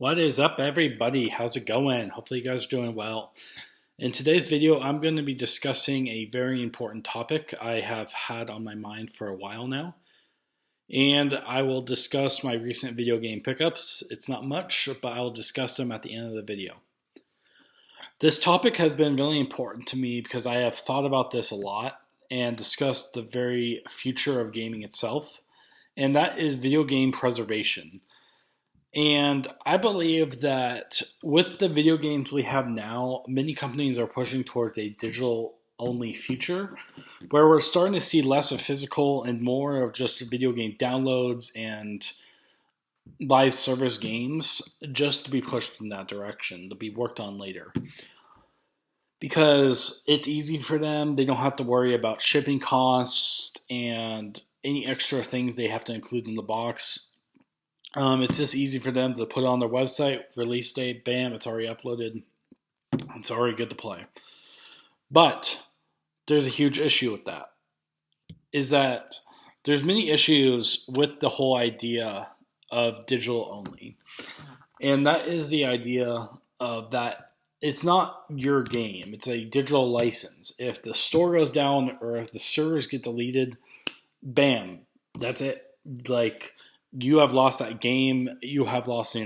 What is up, everybody? How's it going? Hopefully, you guys are doing well. In today's video, I'm going to be discussing a very important topic I have had on my mind for a while now. And I will discuss my recent video game pickups. It's not much, but I'll discuss them at the end of the video. This topic has been really important to me because I have thought about this a lot and discussed the very future of gaming itself, and that is video game preservation. And I believe that with the video games we have now, many companies are pushing towards a digital only future where we're starting to see less of physical and more of just video game downloads and live service games just to be pushed in that direction, to be worked on later. Because it's easy for them, they don't have to worry about shipping costs and any extra things they have to include in the box. It's just easy for them to put it on their website, release date, bam, it's already uploaded. It's already good to play. But there's a huge issue with that. Is that there's many issues with the whole idea of digital only. And that is the idea of that it's not your game. It's a digital license. If the store goes down or if the servers get deleted, bam, that's it. Like, you have lost that game. You have lost the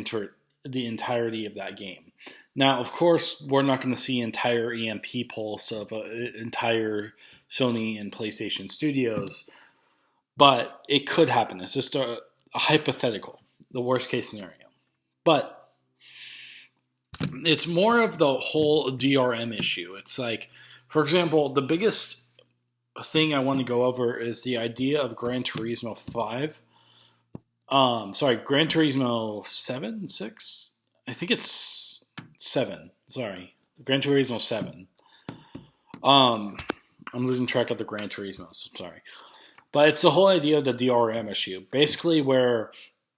entirety of that game. Now, of course, we're not going to see entire EMP pulse of entire Sony and PlayStation studios, but it could happen. It's just a hypothetical, the worst case scenario. But it's more of the whole DRM issue. It's like, for example, the biggest thing I want to go over is the idea of Gran Turismo 5. Gran Turismo 7, 6? I think it's 7. Sorry. Gran Turismo 7. I'm losing track of the Gran Turismos. Sorry. But it's the whole idea of the DRM issue. Basically where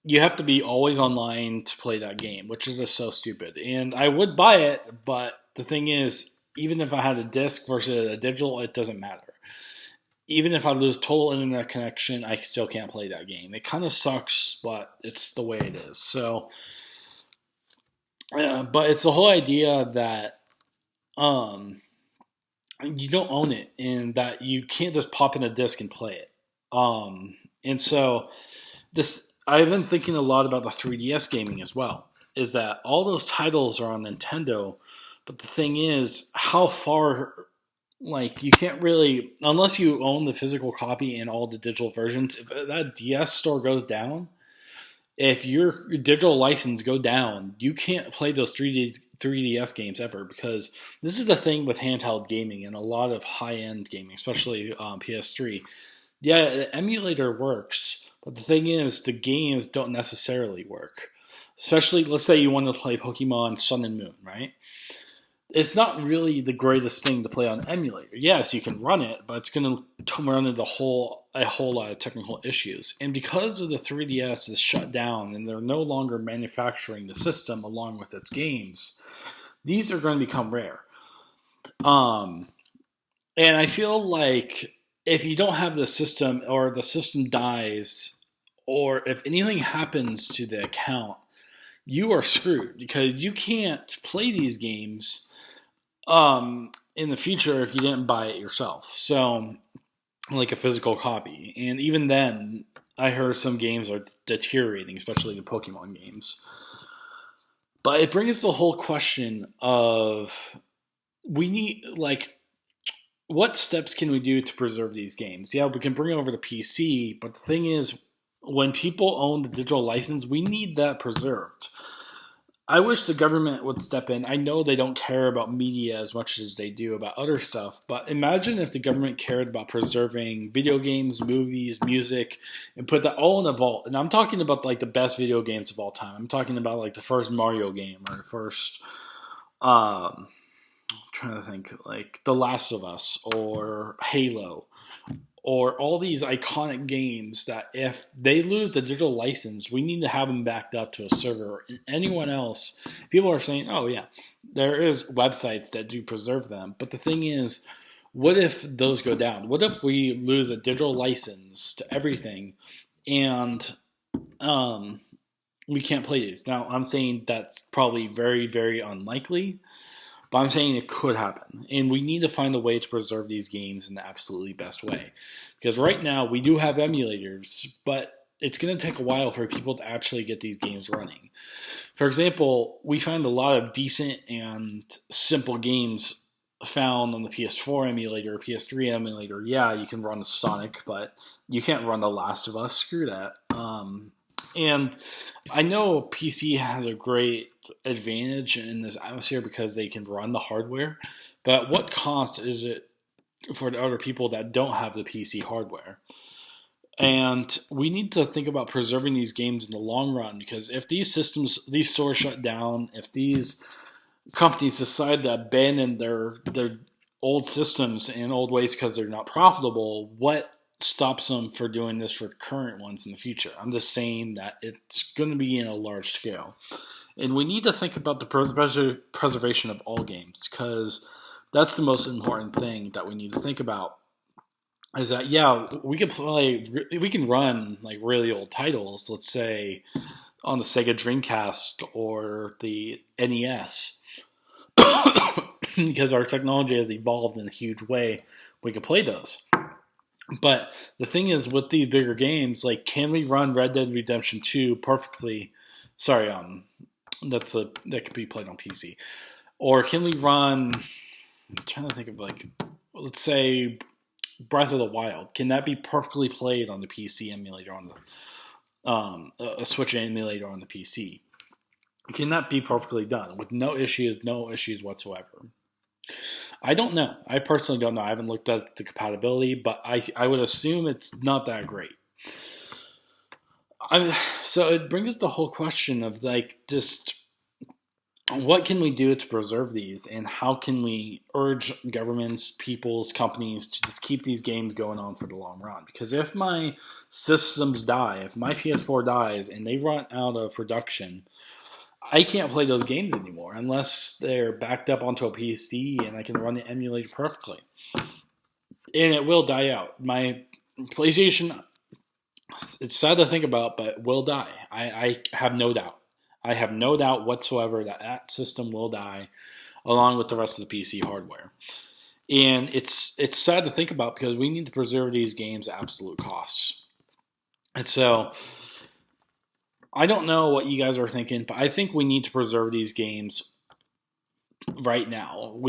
you have to be always online to play that game, which is just so stupid. And I would buy it, but the thing is, even if I had a disc versus a digital, it doesn't matter. Even if I lose total internet connection, I still can't play that game. It kind of sucks, but it's the way it is. So, but it's the whole idea that you don't own it and that you can't just pop in a disc and play it. And so I've been thinking a lot about the 3DS gaming as well. Is that all those titles are on Nintendo, but the thing is, how far? Like, you can't really, unless you own the physical copy and all the digital versions, if that DS store goes down, if your digital license go down, you can't play those 3DS games ever, because this is the thing with handheld gaming and a lot of high-end gaming, especially PS3. Yeah, the emulator works, but the thing is, the games don't necessarily work. Especially, let's say you want to play Pokemon Sun and Moon, right? It's not really the greatest thing to play on emulator. Yes, you can run it, but it's going to run into a whole lot of technical issues. And because of the 3DS is shut down and they're no longer manufacturing the system along with its games, these are going to become rare. And I feel like if you don't have the system, or the system dies, or if anything happens to the account, you are screwed, because you can't play these games in the future if you didn't buy it yourself. So, like a physical copy. And even then, I heard some games are deteriorating, especially the Pokemon games. But it brings up the whole question of, we need, like, what steps can we do to preserve these games? Yeah, we can bring it over to PC, but the thing is, when people own the digital license, we need that preserved. I wish the government would step in. I know they don't care about media as much as they do about other stuff, but imagine if the government cared about preserving video games, movies, music, and put that all in a vault. And I'm talking about like the best video games of all time. I'm talking about like the first Mario game, or the first, I'm trying to think, like The Last of Us or Halo, or all these iconic games that if they lose the digital license, we need to have them backed up to a server. And anyone else, people are saying, oh yeah, there is websites that do preserve them. But the thing is, what if those go down? What if we lose a digital license to everything, and we can't play these. Now, I'm saying that's probably very, very unlikely, but I'm saying it could happen. And we need to find a way to preserve these games in the absolutely best way. Because right now, we do have emulators, but it's going to take a while for people to actually get these games running. For example, we find a lot of decent and simple games found on the PS4 emulator, PS3 emulator. Yeah, you can run Sonic, but you can't run The Last of Us. Screw that. And I know PC has a great advantage in this atmosphere because they can run the hardware, but at what cost is it for the other people that don't have the PC hardware? And we need to think about preserving these games in the long run, because if these systems, these stores shut down, if these companies decide to abandon their old systems and old ways because they're not profitable, what stops them for doing this for current ones in the future? I'm just saying that it's going to be in a large scale. And we need to think about the preservation of all games, because that's the most important thing that we need to think about. Is that, yeah, we can run like really old titles, let's say on the Sega Dreamcast or the NES, because our technology has evolved in a huge way. We can play those. But the thing is, with these bigger games, like, can we run Red Dead Redemption 2 perfectly? Sorry, that could be played on PC. Or can we run? I'm trying to think of, like, let's say Breath of the Wild. Can that be perfectly played on the PC emulator on the a Switch emulator on the PC? Can that be perfectly done with no issues whatsoever? I don't know. I personally don't know. I haven't looked at the compatibility, but I would assume it's not that great. So it brings up the whole question of, like, just what can we do to preserve these, and how can we urge governments, peoples, companies to just keep these games going on for the long run? Because if my systems die, if my PS4 dies and they run out of production, I can't play those games anymore unless they're backed up onto a PC and I can run the emulator perfectly. And it will die out. My PlayStation, it's sad to think about, but will die. I have no doubt. I have no doubt whatsoever that system will die along with the rest of the PC hardware. And it's sad to think about, because we need to preserve these games at absolute costs. And so I don't know what you guys are thinking, but I think we need to preserve these games right now.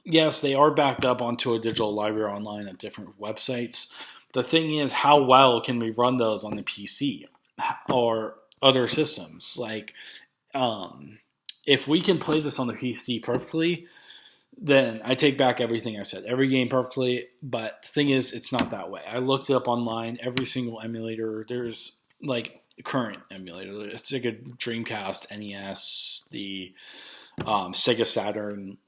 Yes, they are backed up onto a digital library online at different websites. The thing is, how well can we run those on the PC or other systems? Like, if we can play this on the PC perfectly, then I take back everything I said. Every game perfectly, but the thing is, it's not that way. I looked it up online. Every single emulator, there's, like, current emulator. It's like a Dreamcast, NES, the Sega Saturn.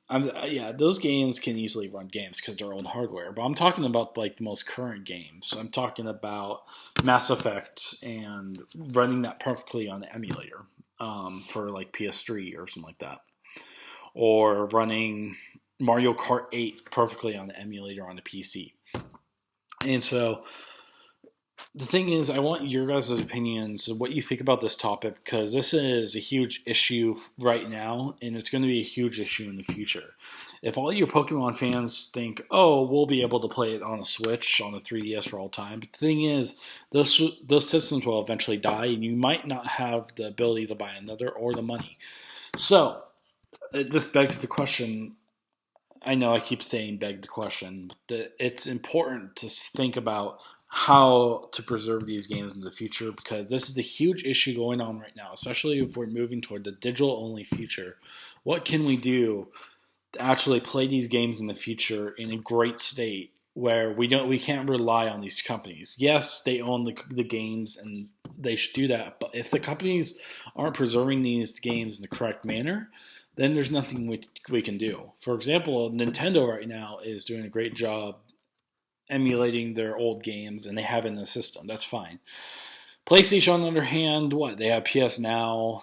Yeah, those games can easily run games because they're old hardware. But I'm talking about, like, the most current games. I'm talking about Mass Effect and running that perfectly on the emulator for, like, PS3 or something like that, or running Mario Kart 8 perfectly on the emulator on the PC. And so the thing is, I want your guys' opinions of what you think about this topic, because this is a huge issue right now, and it's going to be a huge issue in the future. If all you Pokemon fans think, oh, we'll be able to play it on a Switch, on a 3DS for all time, but the thing is, those systems will eventually die, and you might not have the ability to buy another or the money. So, this begs the question. I know I keep saying beg the question, but it's important to think about how to preserve these games in the future, because this is a huge issue going on right now, especially if we're moving toward the digital-only future. What can we do to actually play these games in the future in a great state where we can't rely on these companies? Yes, they own the games and they should do that, but if the companies aren't preserving these games in the correct manner, then there's nothing we can do. For example, Nintendo right now is doing a great job emulating their old games, and they have it in the system. That's fine. PlayStation, on the other hand, they have PS Now,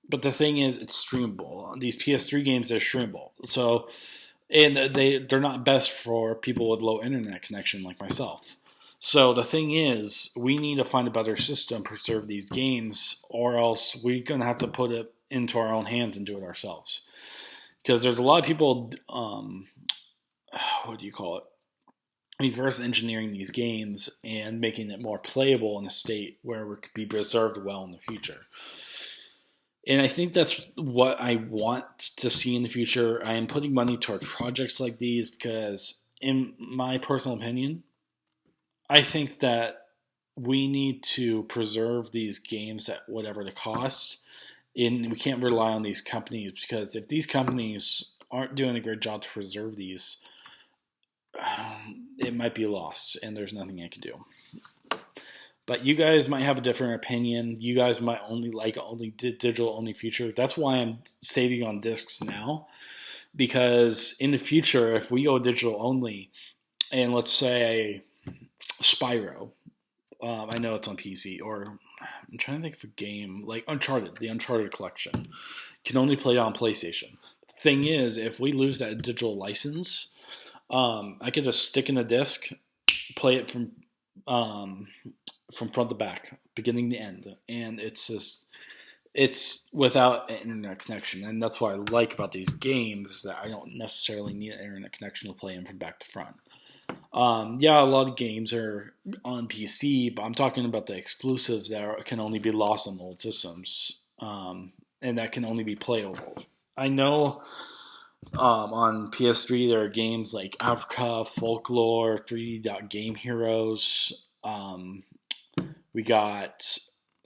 but the thing is, it's streamable. These PS3 games, they're streamable. And they're not best for people with low internet connection like myself. So the thing is, we need to find a better system to preserve these games, or else we're going to have to put it into our own hands and do it ourselves. Because there's a lot of people, what do you call it? Reverse engineering these games and making it more playable in a state where it could be preserved well in the future. And I think that's what I want to see in the future. I am putting money towards projects like these because, in my personal opinion, I think that we need to preserve these games at whatever the cost. And we can't rely on these companies, because if these companies aren't doing a great job to preserve these, it might be lost, and there's nothing I can do. But you guys might have a different opinion. You guys might only like digital only future. That's why I'm saving on discs now, because in the future, if we go digital only, and let's say Spyro, I know it's on PC, or I'm trying to think of a game like Uncharted, the Uncharted collection, can only play on PlayStation. The thing is, if we lose that digital license, I could just stick in a disc, play it from front to back, beginning to end, and it's without an internet connection. And that's what I like about these games, is that I don't necessarily need an internet connection to play them from back to front. Yeah, a lot of games are on PC, but I'm talking about the exclusives that can only be lost on old systems, and that can only be playable. I know on PS3 there are games like Africa, Folklore, 3D Game Heroes. We got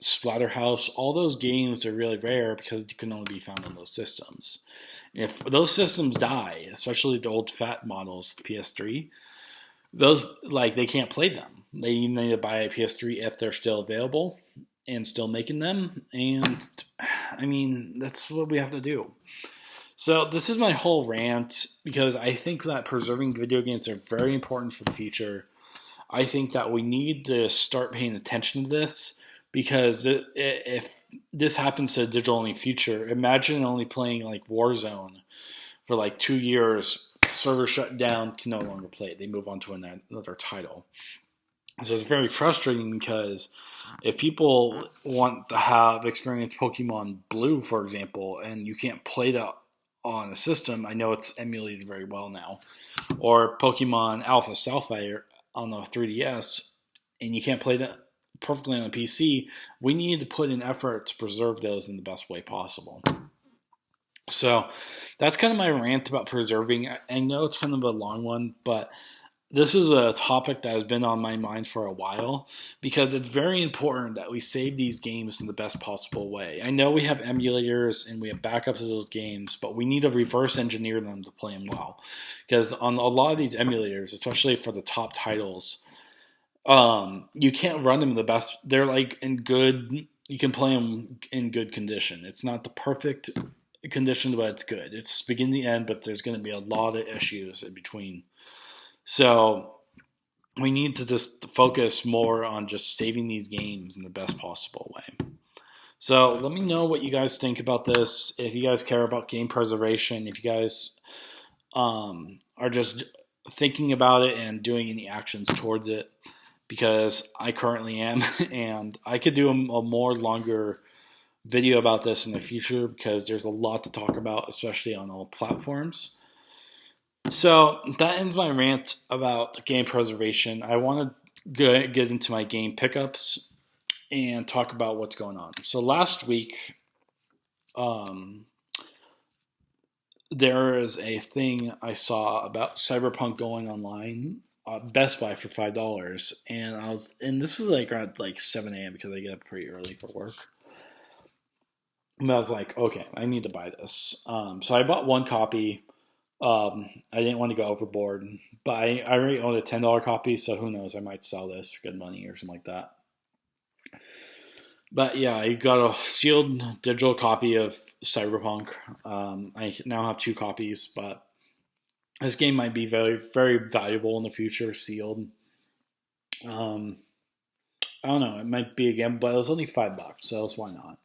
Splatterhouse. All those games are really rare because you can only be found on those systems. If those systems die, especially the old fat models, PS3, those, like, they can't play them. They need to buy a PS3 if they're still available and still making them. And I mean, that's what we have to do. So this is my whole rant, because I think that preserving video games are very important for the future. I think that we need to start paying attention to this, because if this happens to a digital only future, imagine only playing like Warzone for like 2 years. Server shut down, can no longer play it. They move on to another title. So it's very frustrating, because if people want to have experience Pokemon Blue, for example, and you can't play that on a system, I know it's emulated very well now, or Pokemon Alpha Sapphire on the 3DS, and you can't play that perfectly on a PC, we need to put in effort to preserve those in the best way possible. So that's kind of my rant about preserving. I know it's kind of a long one, but this is a topic that has been on my mind for a while, because it's very important that we save these games in the best possible way. I know we have emulators and we have backups of those games, but we need to reverse engineer them to play them well. Because on a lot of these emulators, especially for the top titles, you can't run them the best. They're like in good, you can play them in good condition. It's not the perfect condition, but it's good. It's beginning to end, but there's going to be a lot of issues in between. So we need to just focus more on just saving these games in the best possible way. So let me know what you guys think about this. If you guys care about game preservation, if you guys are just thinking about it and doing any actions towards it, because I currently am, and I could do a more longer video about this in the future, because there's a lot to talk about, especially on all platforms. So that ends my rant about game preservation. I want to get into my game pickups and talk about what's going on. So last week, there is a thing I saw about Cyberpunk going online, Best Buy for $5, and this is like around like 7 a.m. because I get up pretty early for work. And I was like, okay, I need to buy this. So I bought one copy. I didn't want to go overboard, but I already owned a $10 copy, so who knows? I might sell this for good money or something like that. But yeah, I got a sealed digital copy of Cyberpunk. I now have 2 copies, but this game might be very, very valuable in the future, sealed. I don't know. It might be again, but it was only $5, so why not?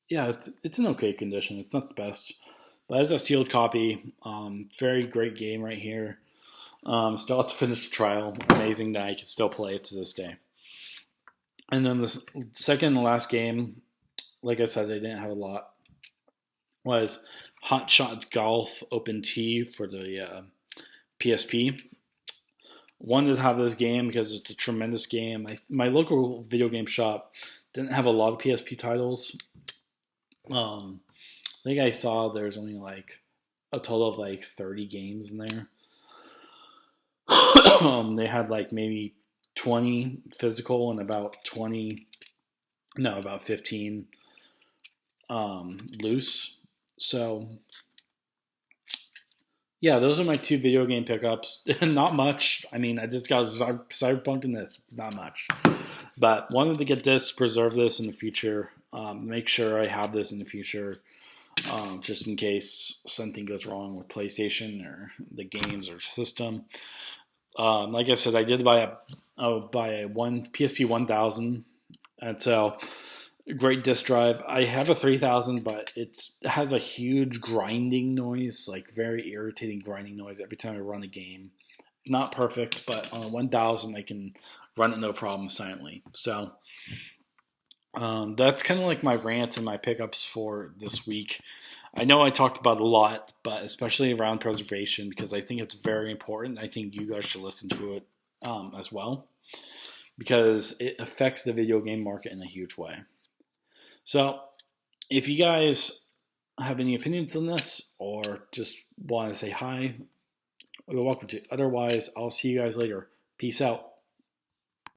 Yeah, it's in okay condition. It's not the best, but it's a sealed copy. Very great game right here. Still have to finish the trial. Amazing that I can still play it to this day. And then the second and last game, like I said, I didn't have a lot, was Hot Shots Golf Open T for the PSP. Wanted to have this game because it's a tremendous game. My local video game shop didn't have a lot of PSP titles. I think I saw there's only like a total of like 30 games in there. They had like maybe 20 physical and about 15 loose. So yeah, those are my two video game pickups. Not much. I mean, I just got Cyberpunk in this. It's not much, but wanted to get this, preserve this in the future. Make sure I have this in the future, just in case something goes wrong with PlayStation or the games or system. Like I said, I did buy a one PSP 1000, and so great disk drive. I have a 3000, but it has a huge grinding noise, like very irritating grinding noise every time I run a game. Not perfect, but on a 1000, I can run it no problem silently. So that's kind of like my rant and my pickups for this week. I know I talked about a lot, but especially around preservation because I think it's very important. I think you guys should listen to it as well because it affects the video game market in a huge way. So, if you guys have any opinions on this or just want to say hi, you're welcome to. Otherwise, I'll see you guys later. Peace out.